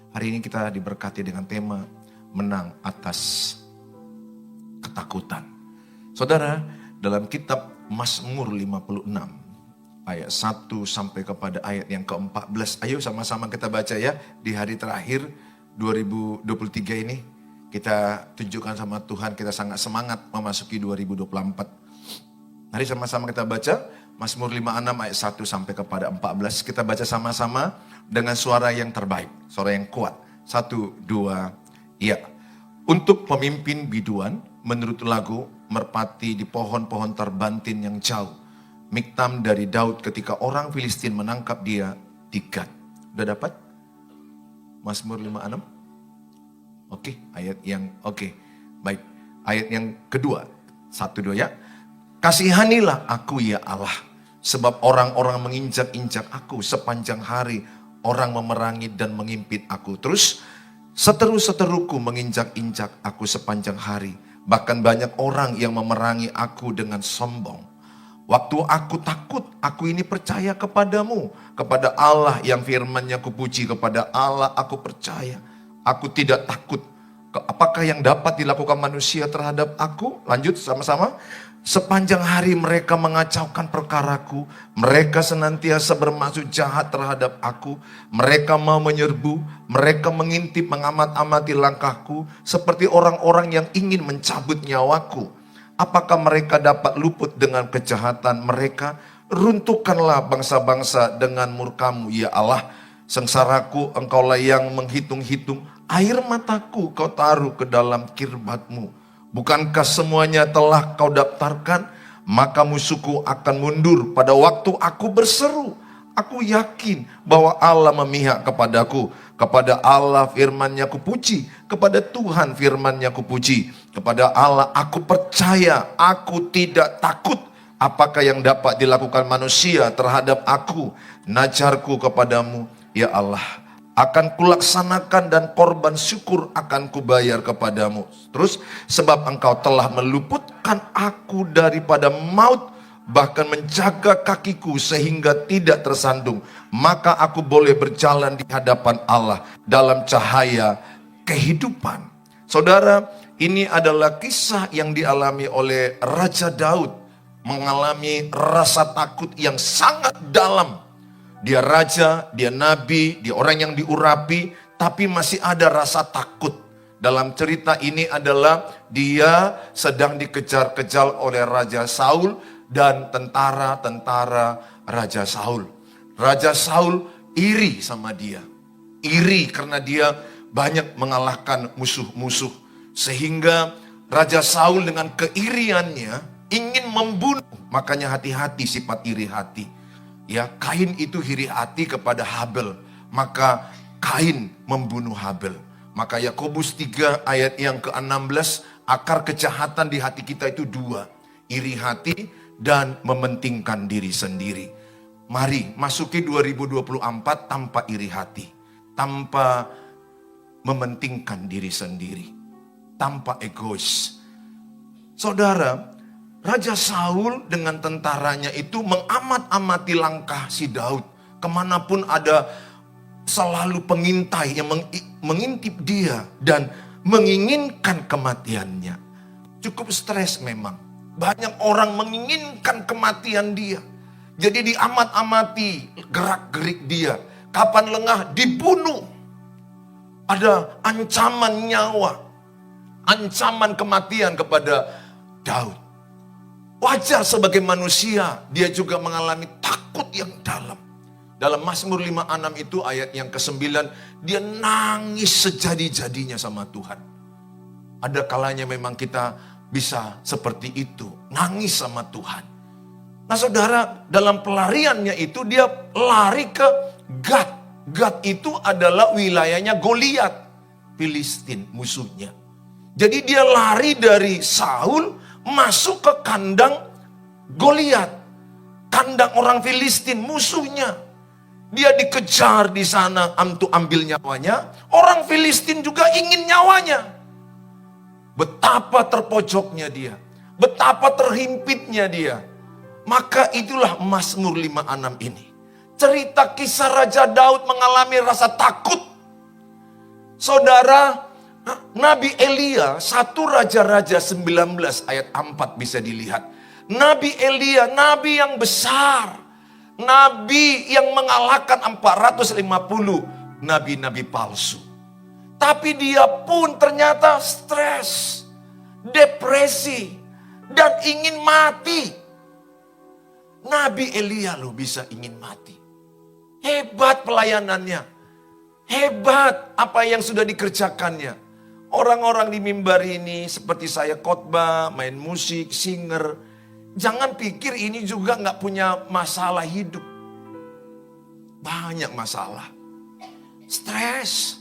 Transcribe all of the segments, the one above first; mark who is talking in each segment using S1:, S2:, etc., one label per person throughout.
S1: Hari ini kita diberkati dengan tema menang atas ketakutan. Saudara, dalam kitab Mazmur 56 ayat 1 sampai kepada ayat yang ke-14. Ayo sama-sama kita baca ya di hari terakhir 2023 ini. Kita tunjukkan sama Tuhan kita sangat semangat memasuki 2024. Mari sama-sama kita baca Mazmur 56 ayat 1 sampai kepada 14. Kita baca sama-sama dengan suara yang terbaik, suara yang kuat. 1, 2, ya. Untuk pemimpin biduan, menurut lagu, merpati di pohon-pohon terbantin yang jauh. Miktam dari Daud ketika orang Filistin menangkap dia di Gat. Udah dapat? Mazmur 56? Oke. Baik. Ayat yang kedua. 1, 2 ya. Kasihanilah aku ya Allah, sebab orang-orang menginjak-injak aku sepanjang hari, orang memerangi dan mengimpit aku. Terus, seteru-seteruku menginjak-injak aku sepanjang hari, bahkan banyak orang yang memerangi aku dengan sombong. Waktu aku takut, aku ini percaya kepadamu, kepada Allah yang firman-Nya kupuji, kepada Allah aku percaya. Aku tidak takut. Apakah yang dapat dilakukan manusia terhadap aku? Lanjut sama-sama. Sepanjang hari mereka mengacaukan perkaraku. Mereka senantiasa bermaksud jahat terhadap aku. Mereka mau menyerbu. Mereka mengintip, mengamat-amati langkahku. Seperti orang-orang yang ingin mencabut nyawaku. Apakah mereka dapat luput dengan kejahatan mereka? Runtuhkanlah bangsa-bangsa dengan murka-Mu ya Allah. Sengsaraku engkaulah yang menghitung-hitung. Air mataku kau taruh ke dalam kirbat-Mu. Bukankah semuanya telah kau daftarkan? Maka musuhku akan mundur pada waktu aku berseru. Aku yakin bahwa Allah memihak kepadaku. Kepada Allah firman-Nya kupuji. Kepada Tuhan firman-Nya kupuji. Kepada Allah aku percaya. Aku tidak takut. Apakah yang dapat dilakukan manusia terhadap aku? Najarku kepadamu ya Allah. Akan kulaksanakan dan korban syukur akan kubayar kepadamu. Terus, sebab engkau telah meluputkan aku daripada maut, bahkan menjaga kakiku sehingga tidak tersandung. Maka aku boleh berjalan di hadapan Allah dalam cahaya kehidupan. Saudara, ini adalah kisah yang dialami oleh Raja Daud. Mengalami rasa takut yang sangat dalam. Dia raja, dia nabi, dia orang yang diurapi, tapi masih ada rasa takut. Dalam cerita ini adalah dia sedang dikejar-kejar oleh Raja Saul dan tentara-tentara Raja Saul. Raja Saul iri sama dia. Iri karena dia banyak mengalahkan musuh-musuh. Sehingga Raja Saul dengan keiriannya ingin membunuh. Makanya hati-hati sifat iri hati. Ya, Kain itu iri hati kepada Habel. Maka Kain membunuh Habel. Maka Yakobus 3 ayat yang ke-16, akar kejahatan di hati kita itu 2. Iri hati dan mementingkan diri sendiri. Mari masuki 2024 tanpa iri hati. Tanpa mementingkan diri sendiri. Tanpa egois. Saudara, Raja Saul dengan tentaranya itu mengamat-amati langkah si Daud. Kemanapun ada selalu pengintai yang mengintip dia dan menginginkan kematiannya. Cukup stres memang. Banyak orang menginginkan kematian dia. Jadi diamat-amati gerak-gerik dia. Kapan lengah dibunuh. Ada ancaman nyawa. Ancaman kematian kepada Daud. Wajar sebagai manusia, dia juga mengalami takut yang dalam. Dalam Mazmur 56 itu ayat yang ke-9, dia nangis sejadi-jadinya sama Tuhan. Ada kalanya memang kita bisa seperti itu, nangis sama Tuhan. Nah saudara, dalam pelariannya itu dia lari ke Gat. Gat itu adalah wilayahnya Goliat, Filistin musuhnya. Jadi dia lari dari Saul, masuk ke kandang Goliat, kandang orang Filistin musuhnya. Dia dikejar di sana untuk ambil nyawanya. Orang Filistin juga ingin nyawanya. Betapa terpojoknya dia, betapa terhimpitnya dia. Maka itulah Mazmur 56 ini. Cerita kisah Raja Daud mengalami rasa takut. Saudara, Nabi Elia, 1 Raja-Raja 19 ayat 4 bisa dilihat. Nabi Elia, nabi yang besar. Nabi yang mengalahkan 450 nabi-nabi palsu. Tapi dia pun ternyata stres, depresi, dan ingin mati. Nabi Elia loh bisa ingin mati. Hebat pelayanannya. Hebat apa yang sudah dikerjakannya. Orang-orang di mimbar ini seperti saya khotbah, main musik, singer. Jangan pikir ini juga gak punya masalah hidup. Banyak masalah. Stres.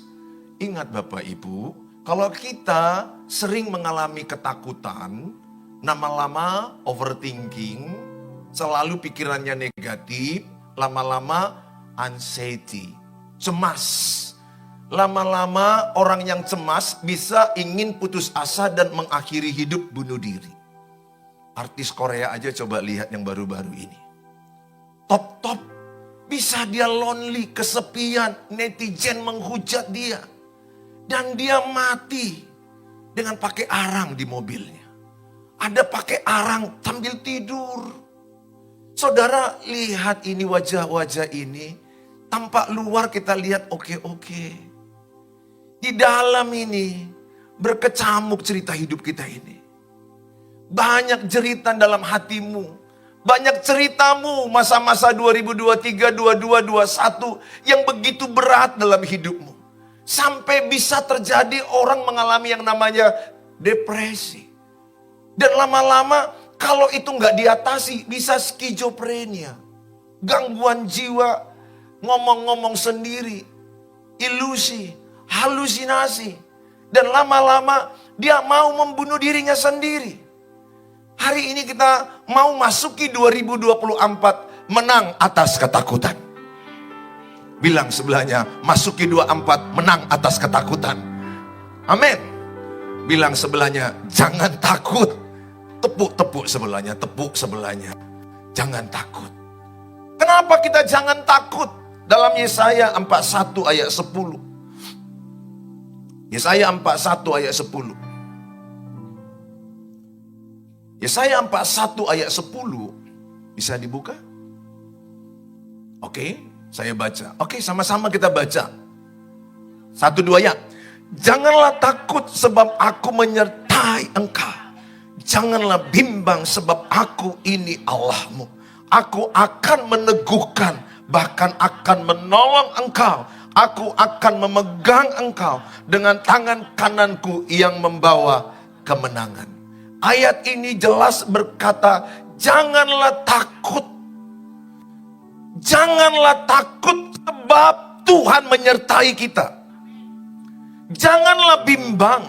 S1: Ingat Bapak Ibu, kalau kita sering mengalami ketakutan, lama-lama overthinking, selalu pikirannya negatif, lama-lama anxiety, cemas. Lama-lama orang yang cemas bisa ingin putus asa dan mengakhiri hidup, bunuh diri. Artis Korea aja coba lihat yang baru-baru ini. Top-top, bisa dia lonely, kesepian, netizen menghujat dia. Dan dia mati dengan pakai arang di mobilnya. Ada pakai arang sambil tidur. Saudara lihat ini wajah-wajah ini. Tampak luar kita lihat oke-oke. Di dalam ini berkecamuk cerita hidup kita ini. Banyak jeritan dalam hatimu. Banyak ceritamu masa-masa 2023, 22, 21 yang begitu berat dalam hidupmu. Sampai bisa terjadi orang mengalami yang namanya depresi. Dan lama-lama kalau itu nggak diatasi bisa skizofrenia. Gangguan jiwa, ngomong-ngomong sendiri, ilusi, halusinasi. Dan lama-lama dia mau membunuh dirinya sendiri. Hari ini kita mau masuki 2024 menang atas ketakutan. Bilang sebelahnya, masuki 24 menang atas ketakutan. Amin. Bilang sebelahnya, jangan takut. Tepuk-tepuk sebelahnya, tepuk sebelahnya. Jangan takut. Kenapa kita jangan takut? Dalam Yesaya 41 ayat 10. Yesaya 41 ayat 10. Yesaya 41 ayat 10. Bisa dibuka? Oke. Saya baca. Oke, sama-sama kita baca. 1, 2 ya. Janganlah takut sebab aku menyertai engkau. Janganlah bimbang sebab aku ini Allahmu. Aku akan meneguhkan, bahkan akan menolong engkau. Aku akan memegang engkau dengan tangan kananku yang membawa kemenangan. Ayat ini jelas berkata, janganlah takut. Janganlah takut sebab Tuhan menyertai kita. Janganlah bimbang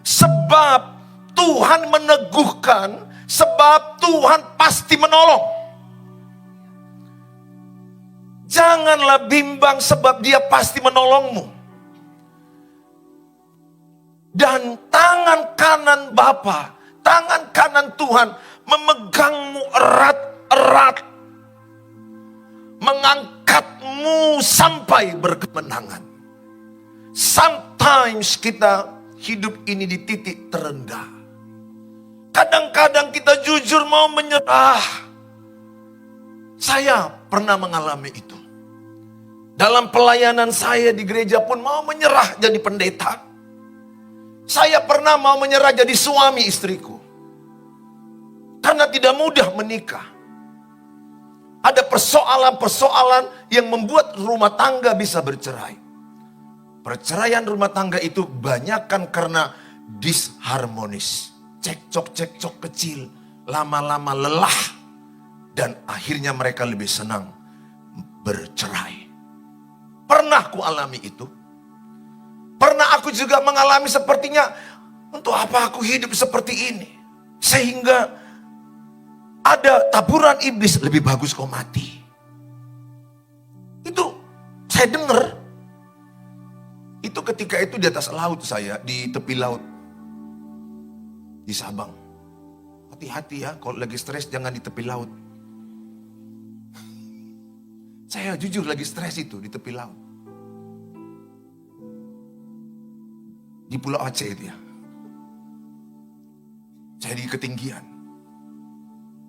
S1: sebab Tuhan meneguhkan, sebab Tuhan pasti menolong. Janganlah bimbang sebab Dia pasti menolongmu. Dan tangan kanan Bapa, tangan kanan Tuhan memegangmu erat-erat. Mengangkatmu sampai berkemenangan. Sometimes kita hidup ini di titik terendah. Kadang-kadang kita jujur mau menyerah. Saya pernah mengalami itu. Dalam pelayanan saya di gereja pun mau menyerah jadi pendeta. Saya pernah mau menyerah jadi suami istriku. Karena tidak mudah menikah. Ada persoalan-persoalan yang membuat rumah tangga bisa bercerai. Perceraian rumah tangga itu banyakkan karena disharmonis. Cekcok-cekcok kecil, lama-lama lelah. Dan akhirnya mereka lebih senang bercerai. Pernah aku alami itu. Pernah aku juga mengalami sepertinya, untuk apa aku hidup seperti ini? Sehingga ada taburan iblis, lebih bagus kau mati. Itu saya dengar. Itu ketika itu di atas laut saya, di tepi laut. Di Sabang. Hati-hati ya, kalau lagi stres jangan di tepi laut. Saya jujur lagi stres itu di tepi laut. Di Pulau Aceh itu ya. Saya di ketinggian.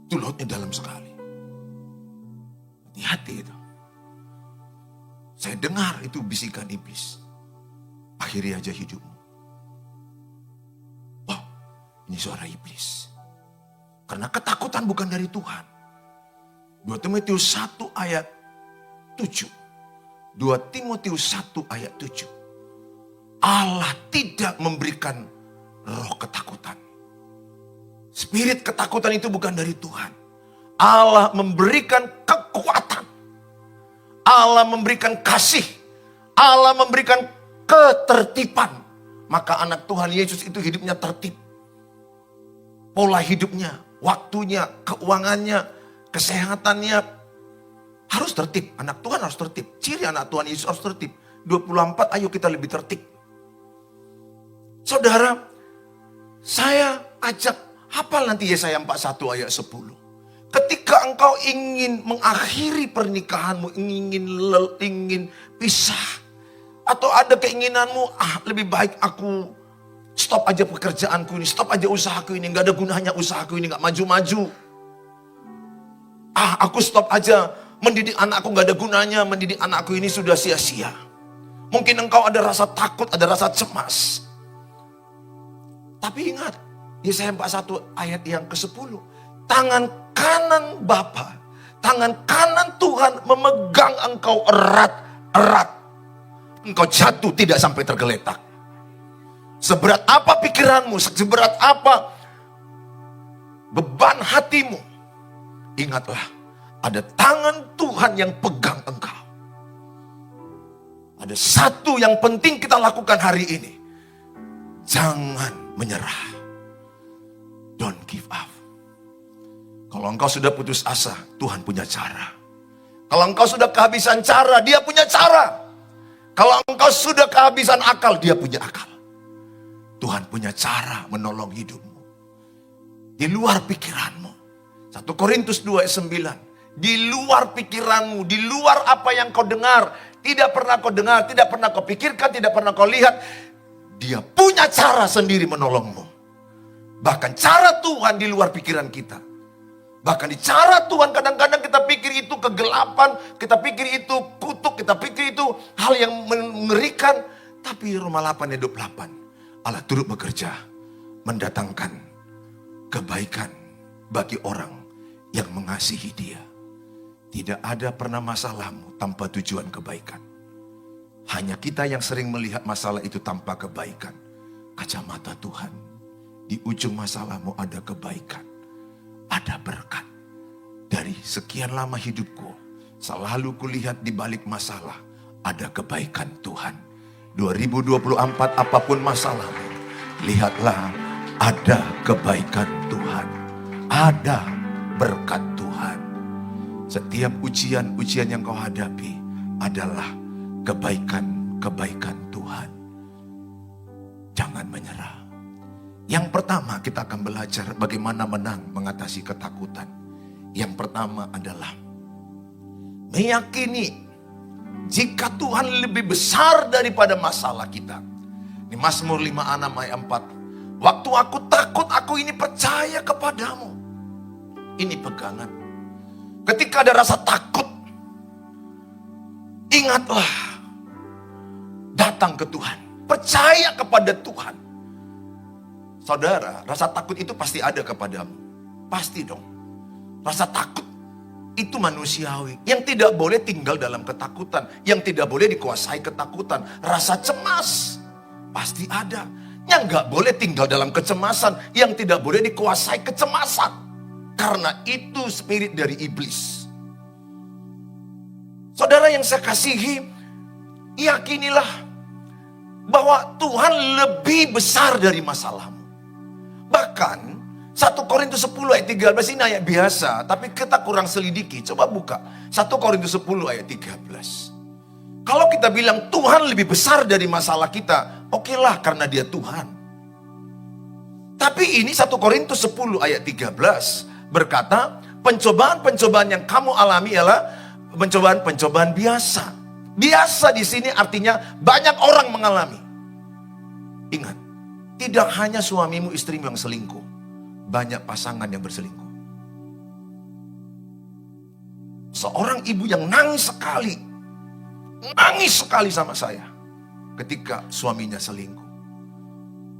S1: Itu lautnya dalam sekali. Hati-hati itu. Saya dengar itu bisikan iblis. Akhiri aja hidupmu. Oh, ini suara iblis. Karena ketakutan bukan dari Tuhan. 2 Timotius 1 ayat 7. 2 Timotius 1 ayat 7. Allah tidak memberikan roh ketakutan. Spirit ketakutan itu bukan dari Tuhan. Allah memberikan kekuatan. Allah memberikan kasih. Allah memberikan ketertiban. Maka anak Tuhan Yesus itu hidupnya tertib. Pola hidupnya, waktunya, keuangannya, kesehatannya harus tertib. Anak Tuhan harus tertib. Ciri anak Tuhan Yesus harus tertib. 24, ayo kita lebih tertib. Saudara, saya ajak hafal nanti Yesaya 41 ayat 10. Ketika engkau ingin mengakhiri pernikahanmu, ingin pisah, atau ada keinginanmu, lebih baik aku stop aja pekerjaanku ini, stop aja usahaku ini, gak ada gunanya usahaku ini, gak maju-maju. Aku stop aja mendidik anakku, gak ada gunanya, mendidik anakku ini sudah sia-sia. Mungkin engkau ada rasa takut, ada rasa cemas. Tapi ingat, Yesaya 41 ayat yang ke-10. Tangan kanan Bapa, tangan kanan Tuhan memegang engkau erat-erat. Engkau jatuh tidak sampai tergeletak. Seberat apa pikiranmu, seberat apa beban hatimu, ingatlah ada tangan Tuhan yang pegang engkau. Ada satu yang penting kita lakukan hari ini. Jangan menyerah. Don't give up. Kalau engkau sudah putus asa, Tuhan punya cara. Kalau engkau sudah kehabisan cara, Dia punya cara. Kalau engkau sudah kehabisan akal, Dia punya akal. Tuhan punya cara menolong hidupmu. Di luar pikiranmu. 1 Korintus 2 ayat 9. Di luar pikiranmu, di luar apa yang kau dengar. Tidak pernah kau dengar, tidak pernah kau pikirkan, tidak pernah kau lihat. Dia punya cara sendiri menolongmu. Bahkan cara Tuhan di luar pikiran kita. Bahkan di cara Tuhan kadang-kadang kita pikir itu kegelapan, kita pikir itu kutuk, kita pikir itu hal yang mengerikan. Tapi Roma 8 ayat 28. Allah turut bekerja mendatangkan kebaikan bagi orang yang mengasihi Dia. Tidak ada pernah masalahmu tanpa tujuan kebaikan. Hanya kita yang sering melihat masalah itu tanpa kebaikan. Kacamata Tuhan, di ujung masalahmu ada kebaikan, ada berkat. Dari sekian lama hidupku, selalu kulihat di balik masalah ada kebaikan Tuhan. 2024 apapun masalahmu, lihatlah ada kebaikan Tuhan, ada berkat Tuhan. Setiap ujian-ujian yang kau hadapi adalah kebaikan-kebaikan Tuhan. Jangan menyerah. Yang pertama kita akan belajar bagaimana mengatasi ketakutan. Yang pertama adalah meyakini jika Tuhan lebih besar daripada masalah kita. Ini Mazmur 56 ayat 4. Waktu aku takut, aku ini percaya kepadamu. Ini pegangan. Ketika ada rasa takut, ingatlah, datang ke Tuhan. Percaya kepada Tuhan. Saudara, rasa takut itu pasti ada kepadamu. Pasti dong. Rasa takut itu manusiawi. Yang tidak boleh tinggal dalam ketakutan. Yang tidak boleh dikuasai ketakutan. Rasa cemas pasti ada. Yang gak boleh tinggal dalam kecemasan. Yang tidak boleh dikuasai kecemasan. Karena itu spirit dari iblis. Saudara yang saya kasihi, yakinilah bahwa Tuhan lebih besar dari masalahmu. Bahkan 1 Korintus 10 ayat 13 ini ayat biasa, tapi kita kurang selidiki. Coba buka 1 Korintus 10 ayat 13. Kalau kita bilang Tuhan lebih besar dari masalah kita, okelah karena Dia Tuhan. Tapi ini 1 Korintus 10 ayat 13 berkata, pencobaan-pencobaan yang kamu alami ialah pencobaan-pencobaan biasa. Biasa di sini artinya banyak orang mengalami. Ingat, tidak hanya suamimu istrimu yang selingkuh. Banyak pasangan yang berselingkuh. Seorang ibu yang nangis sekali sama saya ketika suaminya selingkuh.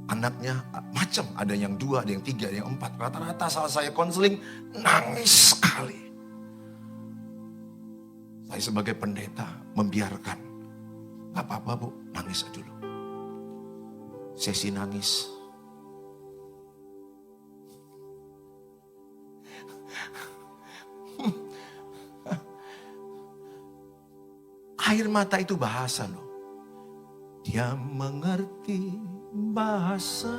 S1: Anaknya macam, ada yang 2, ada yang 3, ada yang 4. Rata-rata saat saya konseling, nangis sekali. Saya sebagai pendeta membiarkan. Gak apa-apa bu, nangis dulu. Sesi nangis. Air mata itu bahasa loh. Dia mengerti bahasa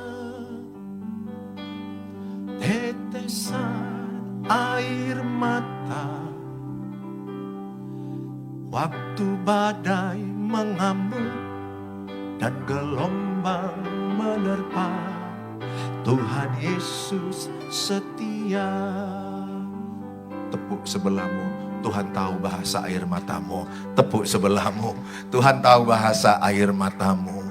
S1: tetesan air mata. Waktu badai mengamuk dan gelombang menerpa, Tuhan Yesus setia. Tepuk sebelahmu, Tuhan tahu bahasa air matamu. Tepuk sebelahmu, Tuhan tahu bahasa air matamu.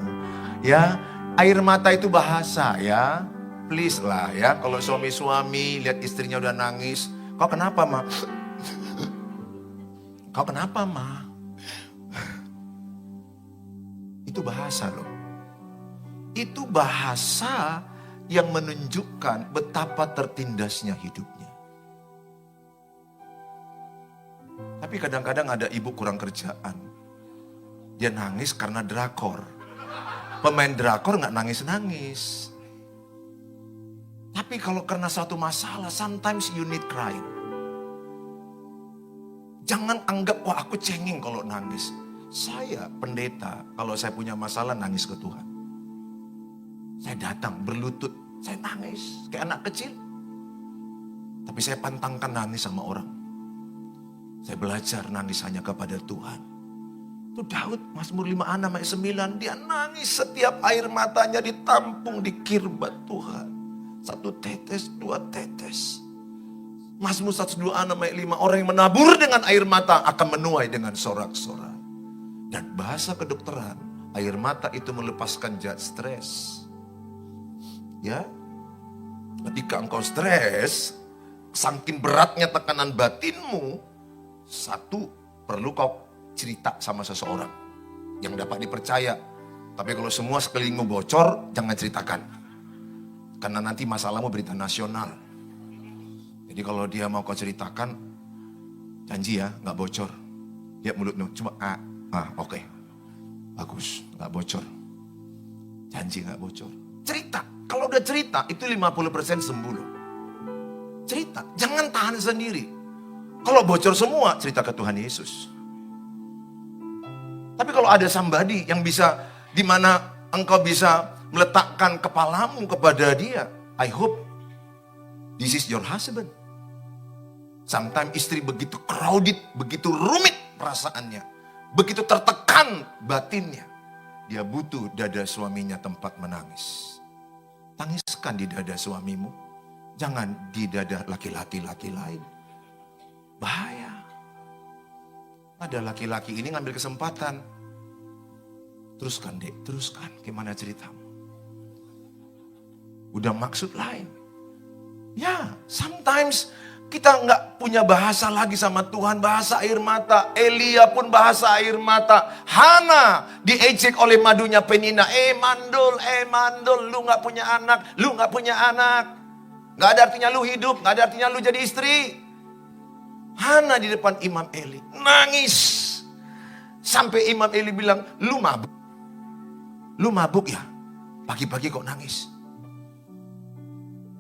S1: Ya, air mata itu bahasa ya. Please lah ya, kalau suami-suami lihat istrinya udah nangis, kau kenapa ma? Kau kenapa ma? Itu bahasa loh. Itu bahasa yang menunjukkan betapa tertindasnya hidupnya. Tapi kadang-kadang ada ibu kurang kerjaan. Dia nangis karena drakor. Pemain drakor gak nangis-nangis. Tapi kalau karena satu masalah, sometimes you need crying. Jangan anggap, wah aku cengeng kalau nangis. Saya pendeta, kalau saya punya masalah nangis ke Tuhan. Saya datang berlutut, saya nangis kayak anak kecil. Tapi saya pantangkan nangis sama orang. Saya belajar nangis hanya kepada Tuhan. Itu Daud, Mazmur 5:6-9, dia nangis setiap air matanya ditampung di kirbat Tuhan. 1 tetes, 2 tetes. Mazmur 126:5, orang yang menabur dengan air mata akan menuai dengan sorak-sorak. Dan bahasa kedokteran, air mata itu melepaskan zat stres. Ya, ketika engkau stres, saking beratnya tekanan batinmu, satu, perlu kau cerita sama seseorang yang dapat dipercaya. Tapi kalau semua sekelilingmu bocor, jangan ceritakan. Karena nanti masalahmu berita nasional. Jadi kalau dia mau kau ceritakan, janji ya, gak bocor. Lihat mulutmu, cuma oke. Bagus, gak bocor. Janji gak bocor. Cerita, kalau udah cerita, itu 50% sembuh loh. Cerita, jangan tahan sendiri. Kalau bocor semua, cerita ke Tuhan Yesus. Tapi kalau ada somebody yang bisa, di mana engkau bisa meletakkan kepalamu kepada dia, I hope this is your husband. Sometimes istri begitu crowded, begitu rumit perasaannya, begitu tertekan batinnya, dia butuh dada suaminya tempat menangis. Tangiskan di dada suamimu, jangan di dada laki-laki lain. Bahaya. Ada laki-laki ini ngambil kesempatan. Teruskan dek, teruskan. Gimana ceritamu? Udah maksud lain. Ya, sometimes kita nggak punya bahasa lagi sama Tuhan, bahasa air mata. Elia pun bahasa air mata. Hana diejek oleh madunya Penina. Mandul, lu nggak punya anak, lu nggak punya anak. Nggak ada artinya lu hidup, nggak ada artinya lu jadi istri. Hana di depan Imam Eli nangis. Sampai Imam Eli bilang, lu mabuk. Lu mabuk ya? Pagi-pagi kok nangis?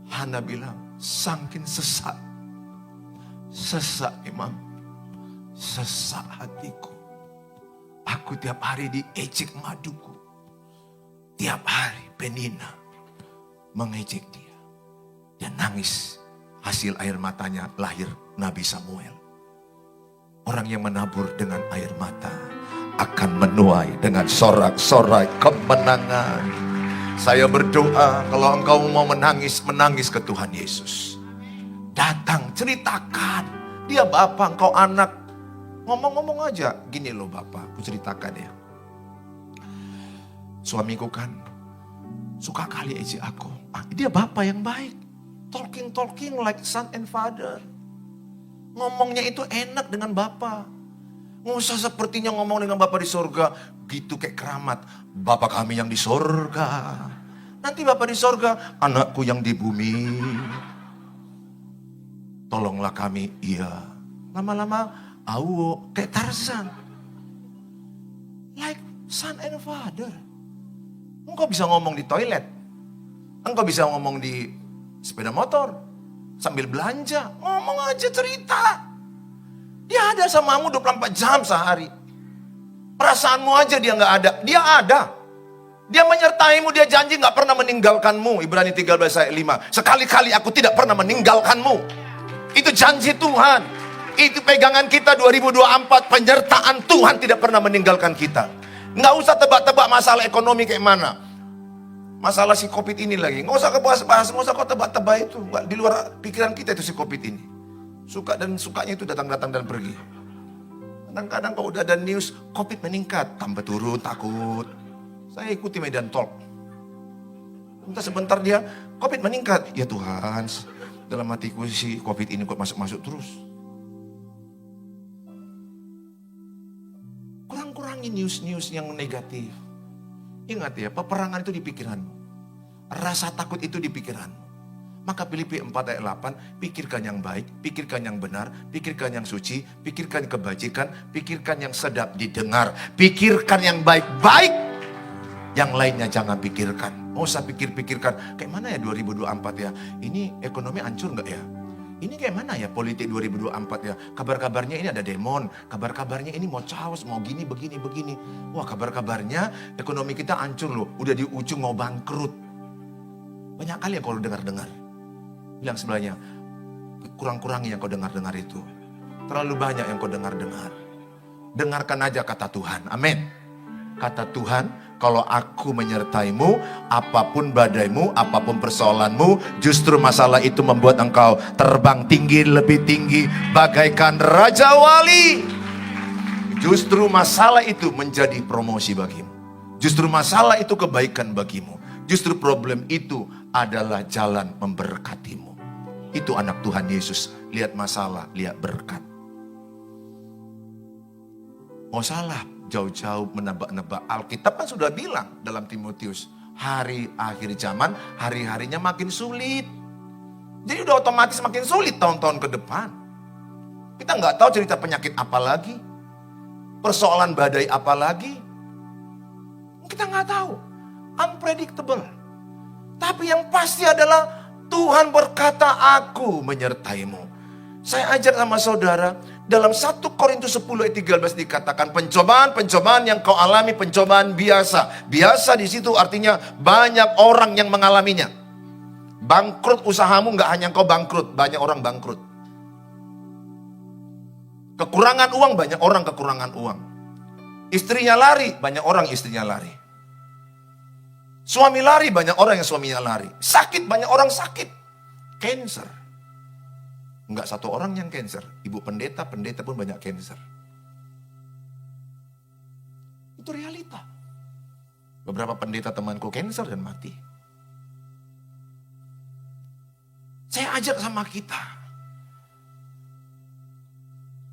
S1: Hana bilang, saking sesak. Sesak Imam. Sesak hatiku. Aku tiap hari diejek maduku. Tiap hari Penina mengejek dia. Dia nangis. Hasil air matanya lahir Nabi Samuel. Orang yang menabur dengan air mata akan menuai dengan sorak-sorai kemenangan. Saya berdoa kalau engkau mau menangis, menangis ke Tuhan Yesus. Datang, ceritakan. Dia bapak, engkau anak. Ngomong-ngomong aja. Gini loh bapak, aku ceritakan ya. Suamiku kan Suka kali ejek aku. Dia bapak yang baik. Talking like son and father. Ngomongnya itu enak dengan bapak. Nggak usah sepertinya ngomong dengan bapak di sorga. Gitu kayak keramat. Bapak kami yang di sorga. Nanti bapak di sorga, anakku yang di bumi. Tolonglah kami, iya. Lama-lama, kayak Tarzan. Like son and father. Engkau bisa ngomong di toilet. Engkau bisa ngomong di sepeda motor. Sambil belanja. Ngomong aja cerita. Dia ada samamu 24 jam sehari. Perasaanmu aja dia nggak ada. Dia ada. Dia menyertaimu, dia janji nggak pernah meninggalkanmu. Ibrani 13 ayat 5. Sekali-kali aku tidak pernah meninggalkanmu. Itu janji Tuhan. Itu pegangan kita 2024. Penyertaan Tuhan tidak pernah meninggalkan kita. Nggak usah tebak-tebak masalah ekonomi kayak mana. Masalah si COVID ini lagi. Nggak usah bahas, nggak usah kau tebak-tebak itu. Di luar pikiran kita itu si COVID ini. Suka dan sukanya itu datang-datang dan pergi. Kadang-kadang kalau udah ada news COVID meningkat, tambah turun, takut. Saya ikuti Medan Talk. Entah sebentar dia, COVID meningkat. Ya Tuhan, dalam hatiku si COVID ini kok masuk-masuk terus. Kurang-kurangi news-news yang negatif. Ingat ya, peperangan itu di pikiranmu. Rasa takut itu di pikiranmu. Maka Filipi 4 ayat 8, pikirkan yang baik, pikirkan yang benar, pikirkan yang suci, pikirkan kebajikan, pikirkan yang sedap didengar. Pikirkan yang baik-baik. Yang lainnya jangan pikirkan. Nggak usah pikir-pikirkan, kayak mana ya 2024 ya? Ini ekonomi hancur nggak ya? Ini kayak mana ya politik 2024 ya? Kabar-kabarnya ini ada demon, kabar-kabarnya ini mau chaos, mau gini, begini. Wah, kabar-kabarnya ekonomi kita hancur loh, udah di ujung mau bangkrut. Banyak kali ya kalau dengar-dengar. Bilang sebelahnya, kurang-kurangi yang kau dengar-dengar itu. Terlalu banyak yang kau dengar-dengar. Dengarkan aja kata Tuhan, amin. Kata Tuhan, kalau aku menyertaimu, apapun badaimu, apapun persoalanmu, justru masalah itu membuat engkau terbang tinggi, lebih tinggi, bagaikan Raja Wali. Justru masalah itu menjadi promosi bagimu. Justru masalah itu kebaikan bagimu. Justru problem itu adalah jalan memberkatimu. Itu anak Tuhan Yesus. Lihat masalah, lihat berkat. Mau salah jauh-jauh menebak-nebak. Alkitab kan sudah bilang dalam Timotius, hari akhir zaman, hari-harinya makin sulit. Jadi udah otomatis makin sulit tahun-tahun ke depan. Kita nggak tahu cerita penyakit apa lagi, persoalan badai apa lagi. Kita nggak tahu, unpredictable. Tapi yang pasti adalah Tuhan berkata, aku menyertaimu. Saya ajak sama saudara, dalam 1 Korintus 10 ayat 13 dikatakan pencobaan-pencobaan yang kau alami pencobaan biasa. Biasa di situ artinya banyak orang yang mengalaminya. Bangkrut usahamu nggak hanya kau bangkrut, banyak orang bangkrut. Kekurangan uang, banyak orang kekurangan uang. Istrinya lari, banyak orang istrinya lari. Suami lari, banyak orang yang suaminya lari. Sakit, banyak orang sakit. Cancer. Enggak satu orang yang cancer. Ibu pendeta pun banyak cancer. Itu realita. Beberapa pendeta temanku cancer dan mati. Saya ajak sama kita.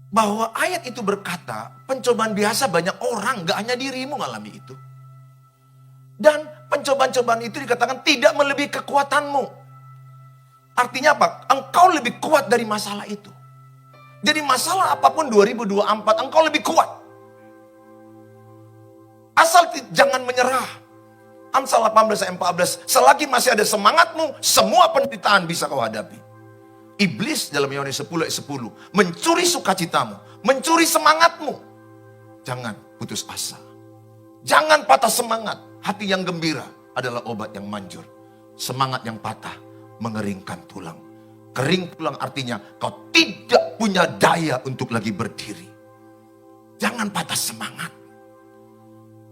S1: Bahwa ayat itu berkata, pencobaan biasa banyak orang, gak hanya dirimu ngalami itu. Dan pencobaan-cobaan itu dikatakan tidak melebihi kekuatanmu. Artinya apa? Engkau lebih kuat dari masalah itu. Jadi masalah apapun 2024 engkau lebih kuat. Asal jangan menyerah. Amsal 18 ayat 14. Selagi masih ada semangatmu, semua penderitaan bisa kau hadapi. Iblis dalam Yohanes 10 ayat 10 mencuri sukacitamu, mencuri semangatmu. Jangan putus asa. Jangan patah semangat. Hati yang gembira adalah obat yang manjur. Semangat yang patah mengeringkan tulang. Kering tulang artinya kau tidak punya daya untuk lagi berdiri. Jangan patah semangat.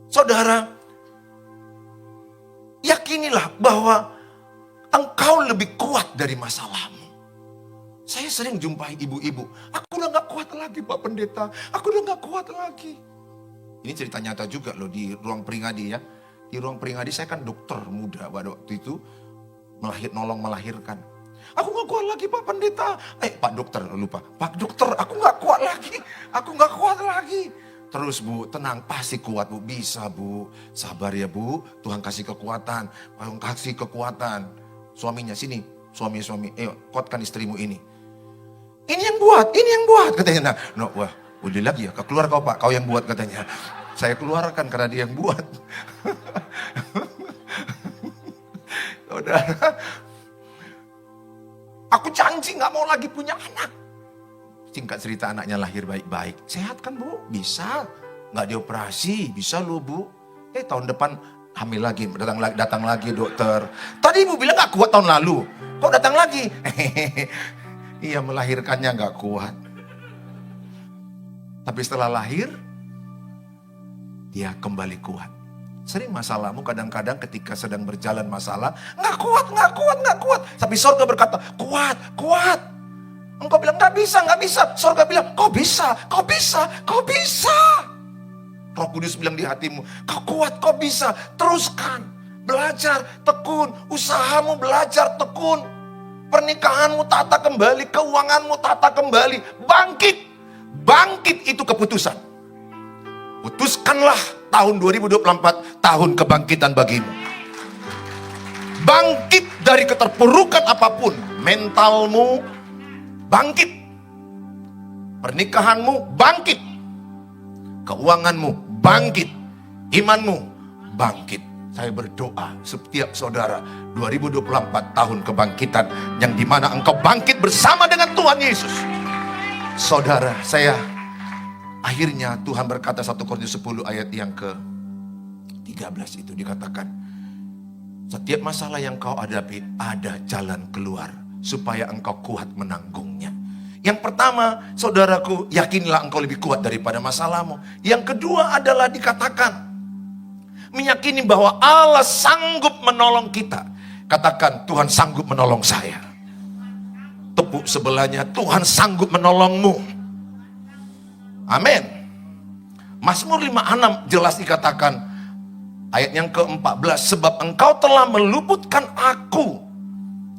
S1: Saudara, yakinilah bahwa engkau lebih kuat dari masalahmu. Saya sering jumpai ibu-ibu, aku udah gak kuat lagi Pak Pendeta, aku udah gak kuat lagi. Ini cerita nyata juga loh di ruang peringadi ya. Di ruang Pringadi saya kan dokter muda pada waktu itu. Melahirkan. Aku gak kuat lagi Pak Pendeta. Pak Dokter, lupa. Pak Dokter, aku gak kuat lagi. Terus Bu, tenang, pasti kuat Bu. Bisa Bu, sabar ya Bu. Tuhan kasih kekuatan. Suaminya, sini. Suami, kuatkan istrimu ini. Ini yang buat. Katanya, wah, udah lagi ya. Keluar kau Pak, kau yang buat katanya. Saya keluarkan karena dia yang buat. Saudara, aku janji gak mau lagi punya anak. Singkat cerita anaknya lahir baik-baik. Sehat kan Bu? Bisa. Gak dioperasi, bisa loh Bu. Tahun depan hamil lagi, datang lagi dokter. Tadi Ibu bilang gak kuat tahun lalu. Kok datang lagi? Iya, melahirkannya gak kuat. Tapi setelah lahir, dia kembali kuat. Sering masalahmu kadang-kadang ketika sedang berjalan masalah, nggak kuat. Tapi surga berkata, kuat. Engkau bilang nggak bisa. Surga bilang, kau bisa. Roh Kudus bilang di hatimu, kau kuat, kau bisa. Teruskan, belajar, tekun. Usahamu belajar, tekun. Pernikahanmu tata kembali, keuanganmu tata kembali. Bangkit itu keputusan. Putuskanlah tahun 2024 tahun kebangkitan bagimu. Bangkit dari keterpurukan apapun. Mentalmu bangkit. Pernikahanmu bangkit. Keuanganmu bangkit. Imanmu bangkit. Saya berdoa setiap saudara 2024 tahun kebangkitan yang dimana engkau bangkit bersama dengan Tuhan Yesus. Saudara, akhirnya Tuhan berkata 1 Korintus 10 ayat yang ke-13 itu dikatakan, setiap masalah yang kau hadapi ada jalan keluar supaya engkau kuat menanggungnya. Yang pertama, saudaraku, yakinlah engkau lebih kuat daripada masalahmu. Yang kedua adalah dikatakan meyakini bahwa Allah sanggup menolong kita. Katakan, Tuhan sanggup menolong saya. Tepuk sebelahnya, Tuhan sanggup menolongmu. Amin. Mazmur 5:6 jelas dikatakan, ayat yang ke-14, sebab engkau telah meluputkan aku.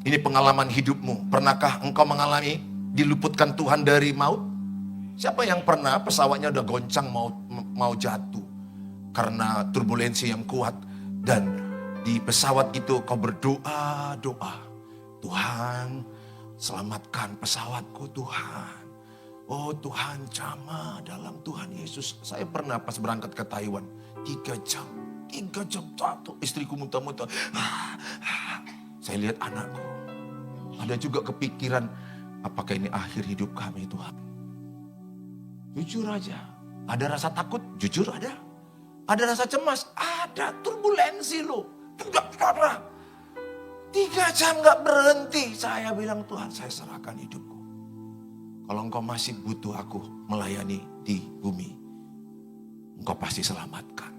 S1: Ini pengalaman hidupmu. Pernahkah engkau mengalami diluputkan Tuhan dari maut? Siapa yang pernah pesawatnya udah goncang mau jatuh karena turbulensi yang kuat, dan di pesawat itu kau berdoa, Tuhan selamatkan pesawatku Tuhan. Oh Tuhan, jamah dalam Tuhan Yesus. Saya pernah pas berangkat ke Taiwan 3 jam jatuh, istriku muntah-muntah. Saya lihat anakku, ada juga kepikiran, apakah ini akhir hidup kami Tuhan? Jujur aja, ada rasa takut, jujur ada. Ada rasa cemas, ada. Turbulensi loh. 3 jam gak berhenti. Saya bilang, Tuhan, saya serahkan hidupku. Kalau engkau masih butuh aku melayani di bumi, engkau pasti selamatkan.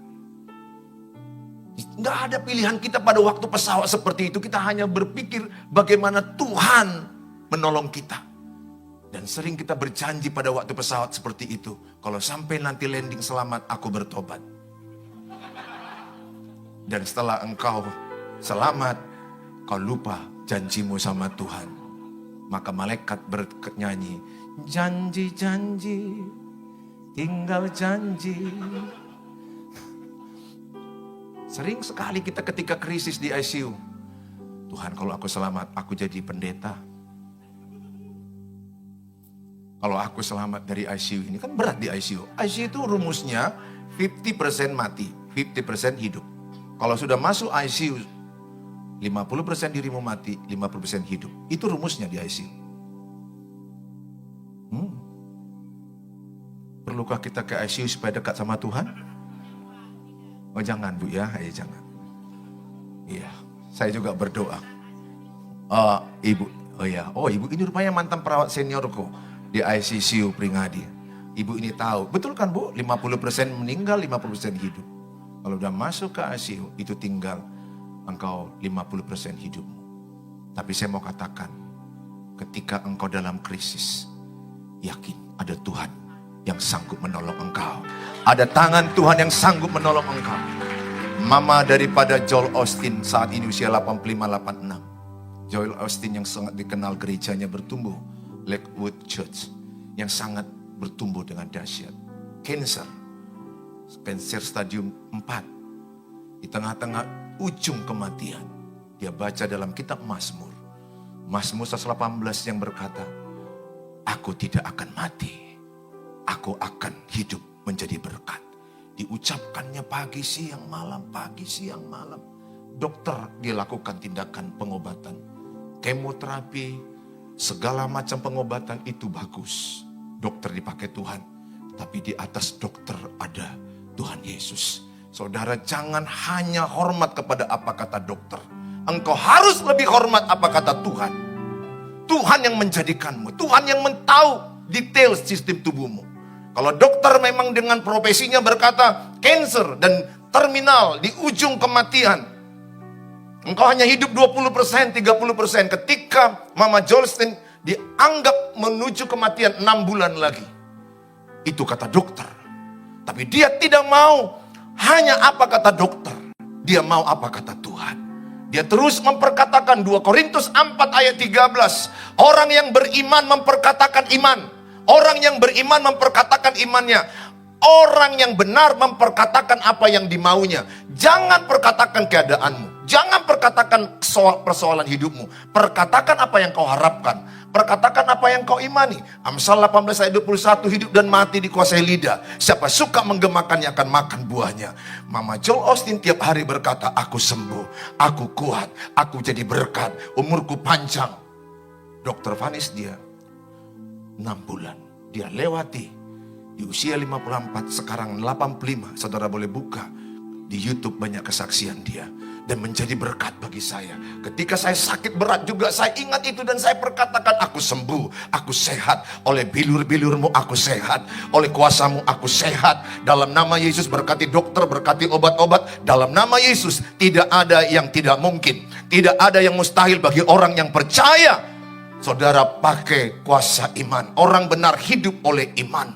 S1: Gak ada pilihan kita pada waktu pesawat seperti itu. Kita hanya berpikir bagaimana Tuhan menolong kita. Dan sering kita berjanji pada waktu pesawat seperti itu, kalau sampai nanti landing selamat, aku bertobat. Dan setelah engkau selamat, kau lupa janjimu sama Tuhan. Maka malaikat bernyanyi, janji-janji, tinggal janji. Sering sekali kita ketika krisis di ICU, Tuhan kalau aku selamat, aku jadi pendeta. Kalau aku selamat dari ICU ini, kan berat di ICU. ICU itu rumusnya 50% mati, 50% hidup. Kalau sudah masuk ICU, 50% dirimu mati, 50% hidup. Itu rumusnya di ICU. Perlukah kita ke ICU supaya dekat sama Tuhan? Oh jangan Bu ya, jangan. Iya, saya juga berdoa. Ibu, ibu ini rupanya mantan perawat seniorku di ICU Pringadi. Ibu ini tahu, betul kan Bu? 50% meninggal, 50% hidup. Kalau udah masuk ke ICU, itu tinggal engkau 50% hidupmu. Tapi saya mau katakan, ketika engkau dalam krisis, yakin ada Tuhan yang sanggup menolong engkau. Ada tangan Tuhan yang sanggup menolong engkau. Mama daripada Joel Osteen saat ini usia 85-86. Joel Osteen yang sangat dikenal gerejanya bertumbuh, Lakewood Church, yang sangat bertumbuh dengan dahsyat. Cancer stadium 4. Di tengah-tengah ujung kematian, dia baca dalam kitab Mazmur 118 yang berkata, aku tidak akan mati, aku akan hidup menjadi berkat. Diucapkannya pagi siang malam, pagi siang malam. Dokter dia lakukan tindakan pengobatan, kemoterapi, segala macam pengobatan itu bagus. Dokter dipakai Tuhan, tapi di atas dokter ada Tuhan Yesus. Saudara, jangan hanya hormat kepada apa kata dokter. Engkau harus lebih hormat apa kata Tuhan. Tuhan yang menjadikanmu, Tuhan yang tahu detail sistem tubuhmu. Kalau dokter memang dengan profesinya berkata cancer dan terminal di ujung kematian, engkau hanya hidup 20%, 30%. Ketika Mama Joel Osteen dianggap menuju kematian 6 bulan lagi. Itu kata dokter. Tapi dia tidak mau hanya apa kata dokter. Dia mau apa kata Tuhan. Dia terus memperkatakan 2 Korintus 4 ayat 13. Orang yang beriman memperkatakan iman. Orang yang beriman memperkatakan imannya. Orang yang benar memperkatakan apa yang dimaunya. Jangan perkatakan keadaanmu. Jangan perkatakan persoalan hidupmu. Perkatakan apa yang kau harapkan. Perkatakan apa yang kau imani. Amsal 18 ayat 21, hidup dan mati dikuasai lidah. Siapa suka menggemakannya akan makan buahnya. Mama Joel Osteen tiap hari berkata, aku sembuh, aku kuat, aku jadi berkat, umurku panjang. Dokter Vanis dia 6 bulan dia lewati di usia 54, sekarang 85. Saudara boleh buka di YouTube, banyak kesaksian dia dan menjadi berkat bagi saya. Ketika saya sakit berat juga saya ingat itu dan saya perkatakan, aku sembuh, aku sehat, oleh bilur-bilurmu aku sehat, oleh kuasamu aku sehat. Dalam nama Yesus, berkati dokter, berkati obat-obat. Dalam nama Yesus tidak ada yang tidak mungkin, tidak ada yang mustahil bagi orang yang percaya. Saudara pakai kuasa iman. Orang benar hidup oleh iman,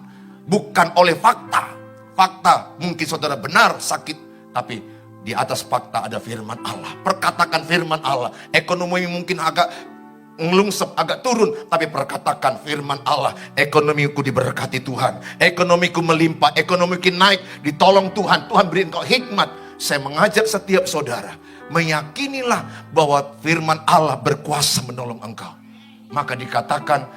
S1: bukan oleh fakta. Fakta mungkin saudara benar sakit, tapi di atas fakta ada firman Allah. Perkatakan firman Allah. Ekonomi mungkin agak ngelungsep, agak turun, tapi perkatakan firman Allah. Ekonomiku diberkati Tuhan, ekonomiku melimpah, ekonomiku naik, ditolong Tuhan. Tuhan beri engkau hikmat. Saya mengajak setiap saudara, meyakinilah bahwa firman Allah berkuasa menolong engkau. Maka dikatakan,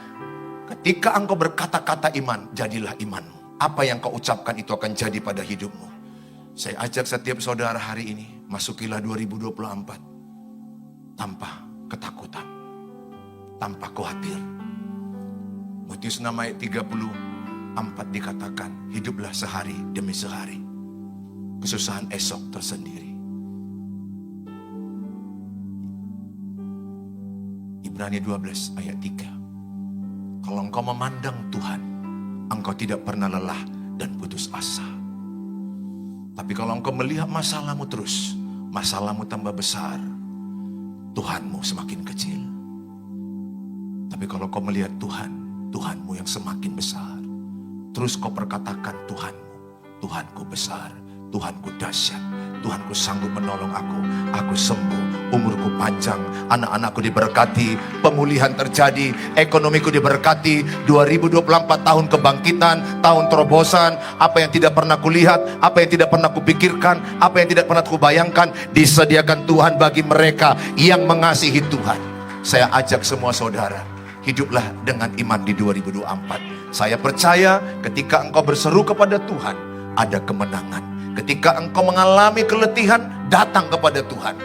S1: ketika engkau berkata-kata iman, jadilah imanmu. Apa yang kau ucapkan itu akan jadi pada hidupmu. Saya ajak setiap saudara hari ini, masukilah 2024 tanpa ketakutan, tanpa khawatir. Matius 6 ayat 34 dikatakan, hiduplah sehari demi sehari, kesusahan esok tersendiri. Ibrani 12 ayat 3. Kalau engkau memandang Tuhan, engkau tidak pernah lelah dan putus asa. Tapi kalau engkau melihat masalahmu terus, masalahmu tambah besar, Tuhanmu semakin kecil. Tapi kalau kau melihat Tuhan, Tuhanmu yang semakin besar, terus kau perkatakan Tuhanmu, Tuhanku besar, Tuhanku dahsyat, Tuhanku sanggup menolong aku sembuh, umurku panjang, anak-anakku diberkati, pemulihan terjadi, ekonomiku diberkati. 2024 tahun kebangkitan, tahun terobosan. Apa yang tidak pernah kulihat, apa yang tidak pernah kupikirkan, apa yang tidak pernah kubayangkan, disediakan Tuhan bagi mereka yang mengasihi Tuhan. Saya ajak semua saudara, hiduplah dengan iman di 2024. Saya percaya ketika engkau berseru kepada Tuhan, ada kemenangan. Ketika engkau mengalami keletihan, datang kepada Tuhan.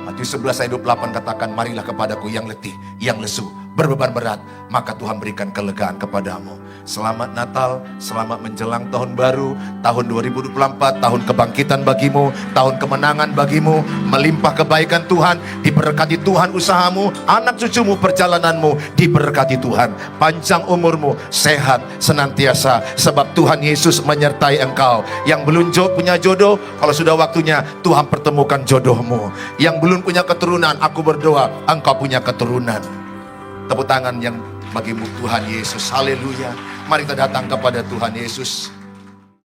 S1: Matius 11 ayat 28 katakan, marilah kepadaku yang letih, yang lesu, berbeban berat, maka Tuhan berikan kelegaan kepadamu. Selamat Natal, selamat menjelang tahun baru, tahun 2024, tahun kebangkitan bagimu, tahun kemenangan bagimu, melimpah kebaikan Tuhan, diberkati Tuhan usahamu, anak cucumu, perjalananmu, diberkati Tuhan, panjang umurmu, sehat senantiasa, sebab Tuhan Yesus menyertai engkau. Yang belum punya jodoh, kalau sudah waktunya, Tuhan pertemukan jodohmu. Yang belum punya keturunan, aku berdoa, engkau punya keturunan. Tepuk tangan yang bagimu Tuhan Yesus. Haleluya. Mari kita datang kepada Tuhan Yesus.